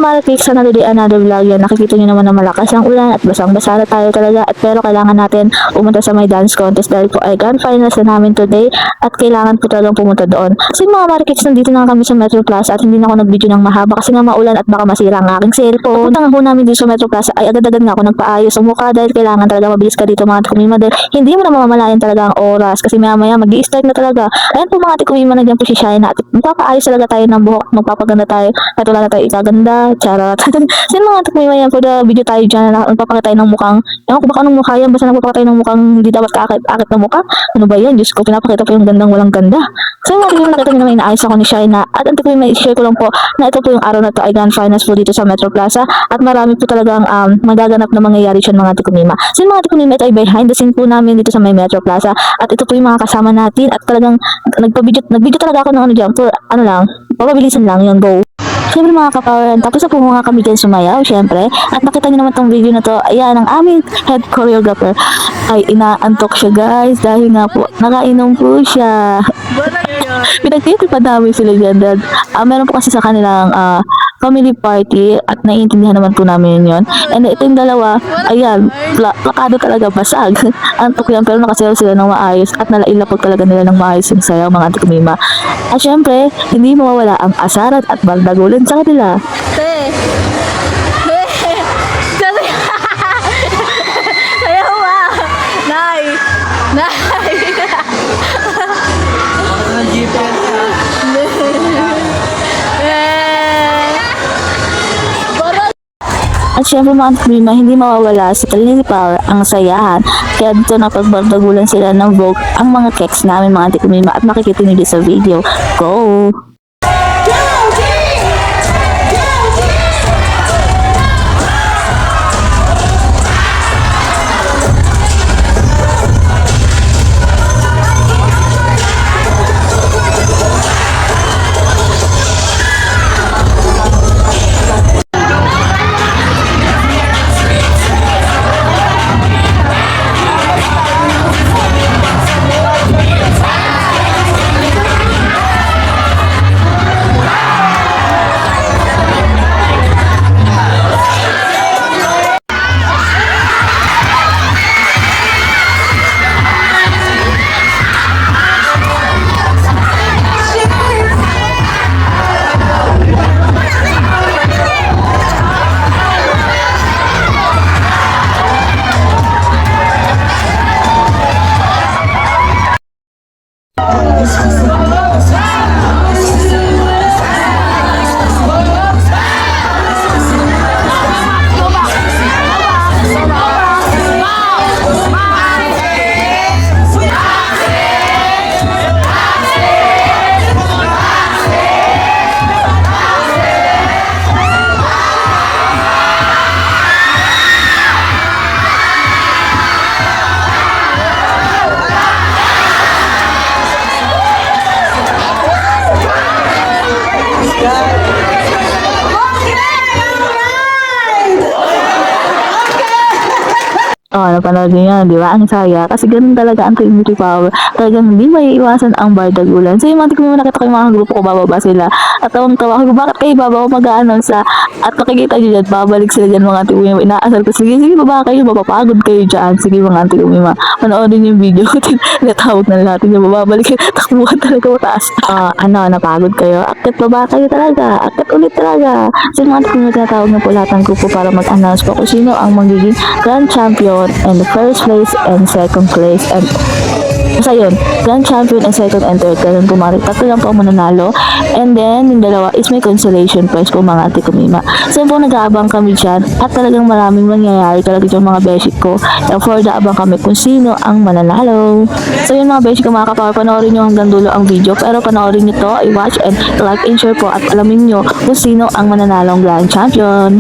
Marikix, another vlog yan. Nakikita nyo naman na malakas ang ulan at basang-basa na tayo talaga. At pero kailangan natin pumunta sa may dance contest dahil po ay grand finals na namin today at kailangan po talagang pumunta doon. So mga Marikix, nandito na kami sa Metro Plaza at hindi na ako nag-video ng mahaba kasi nga maulan at baka masira ang aking cellphone. Punta nga po namin dito sa Metro Plaza ay agad-agad nga ako nagpaayos ang mukha dahil kailangan talaga mabilis ka dito mga tikumima dahil hindi mo na mamamalayan talaga ang oras kasi maya-maya mag-i-start na talaga. Ayan po mga tikumima, nandiyan po si Shaina at magpapaayos talaga tayo ng buhok, magpapaganda tayo at wala na tayo ikaganda, charot. Sin mga tikumima, yan po na video tayo dyan na nagpapakita tayo ng mukhang, ewan ko baka anong mukha yan, basta nagpapakita tayo ng mukhang hindi dapat kaakit-akit na mukha. Ano ba yan? Diyos ko, pinapakita po yung gandang walang ganda. So yung mga tikumima, nakita nyo naman inaayos ako ni Shaina at ang tikumima, i-share ko lang po na ito po yung araw na to ay grand finals po dito sa Metro Plaza at marami po talagang magaganap na mangyayari dyan mga tikumima. So yung mga tikumima, ito ay behind the scene po namin dito sa may Metro Plaza at ito po yung mga kasama natin at talagang nagvideo talaga ako ng ano dyan for ano lang, papabilisan lang yun, go. Siyempre mga kapawaran, tapos na po mga kami dyan sumayaw, siyempre. At nakita nyo naman tong video na to, ayan, ang aming head choreographer ay inaantok siya guys, dahil nga po, nakainom po siya. Pinagtitipad namin sila dyan, dad. Meron po kasi sa kanilang family party at naiintindihan naman po namin yon. And ito yung dalawa, ayan, plakado talaga basag. Antok yan, pero nakasayaw sila ng maayos at nalailapag talaga nila ng maayos yung sayaw mga tikumima. At syempre, hindi mawawala ang asarat at bardagulan sa kanila. Sayaw ba? Nay! Nay! At syempre mga tikumima, hindi mawawala sa Trinity Power ang sayahan. Kaya dito napagbardagulan sila ng Vogue ang mga keks namin mga tikumima at makikita nyo dito sa video. Go! Napanood niyo yan, di ba? Ang saya. Kasi ganun talaga ang Trinity Power. Talagang hindi may iwasan ang bardagulan. So yung mga tikumima, nakita ko yung mga grupo ko, bababa sila. At tawang-tawa ko, bakit kayo bababa mag-a-announce at makikita nyo dyan, babalik sila dyan mga tikumima. Inaasal ko, sige, baba kayo, mapapagod kayo dyan. Sige mga tikumima, manoodin yung video. Natawag na natin yung babalik kayo. Takbuhan talaga mataas. Napagod kayo? Akit baba kayo talaga. Akit ulit talaga. So yung mga tikumima, tinatawag na po lahat ng grupo para mag-announce po kung sino ang magiging grand champion and the first place and second place and basta yun, grand champion and second and third. Ganun po mga tatlo lang po ang mananalo and then yung dalawa is may consolation prize po mga tikumima. So po nag-aabang kami dyan at talagang maraming mangyayari talaga dyan mga beshik ko and for the abang kami kung sino ang mananalo. So yun mga beshik ko mga kapower, panoorin nyo hanggang dulo ang video pero panoorin nyo to, i-watch and like and share po at alamin nyo kung sino ang mananalong grand champion.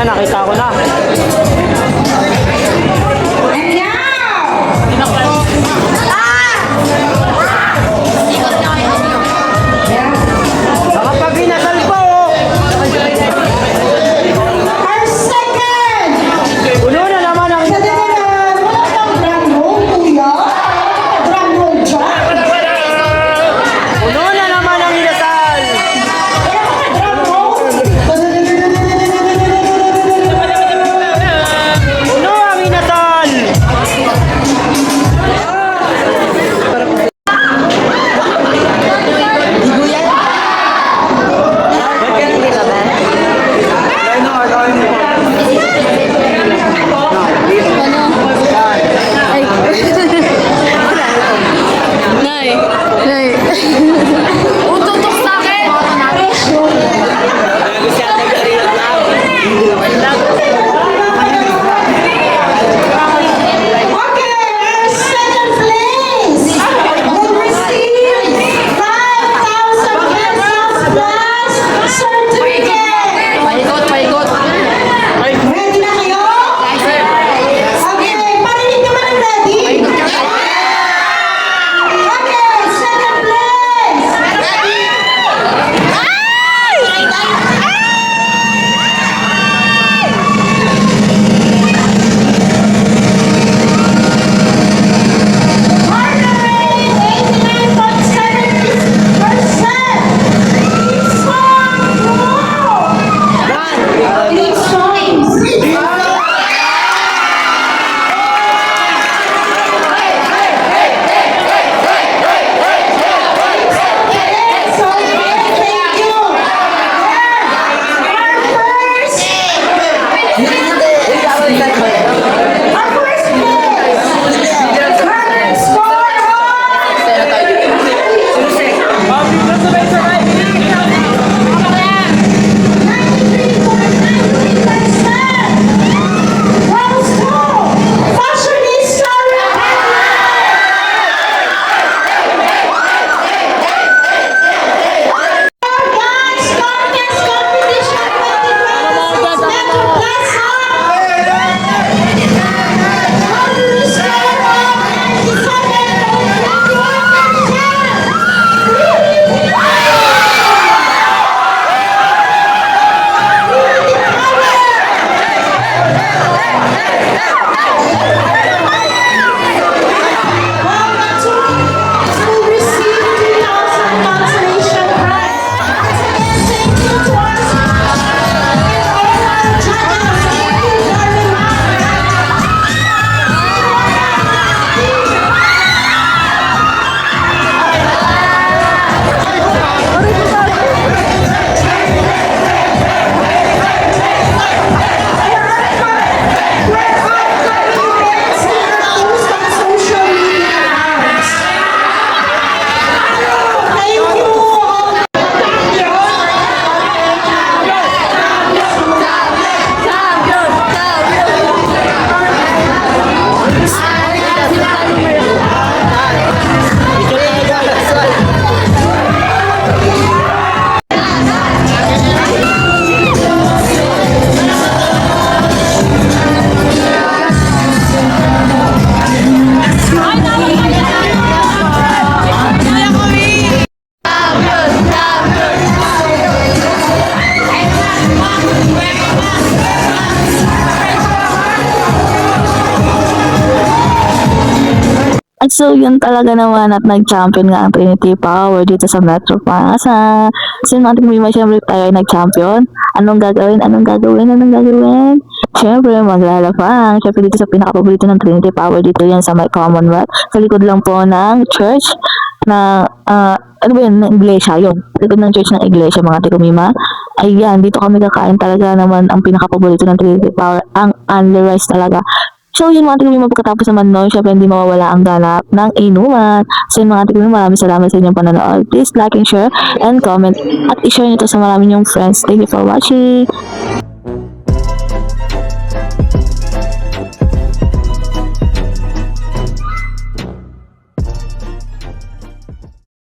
nakita ko na. Nakapag inasal po! Our second! Puno na naman ang... Wala kang drum roll, kuya? Drum roll dyan? Puno na naman ang inasal! Drum roll? Puno ang inasal! Nay. Nay. Ututok sa akin. Okay, our second place will receive 5,000 pesos plus certificate. Paikot. Ready na kayo? Okay, parinig naman ang ready. Okay, second place. At so, yun talaga naman at nag-champion nga ang Trinity Power dito sa Metro Pangasinan. Kasi natin may siyempre tayo ay nag-champion. Anong gagawin? Siyempre, maglalapang. Siyempre dito sa pinaka-paborito ng Trinity Power dito yan sa may Commonwealth. Sa likod lang po ng church na, ano ba yun? Ng iglesia yun. Sa likod ng church ng iglesia, mga tikumima. Ayan, dito kami kakain talaga naman ang pinaka-paborito ng Trinity Power. Ang only rice talaga. So, yun mga tignan mo pagkatapos naman nun, syempre hindi mawawala ang ganap ng inuman. So, yun mga tignan mo, maraming salamat sa inyong panonood. Please like and share and comment at i-share nyo to sa marami nyong friends. Thank you for watching.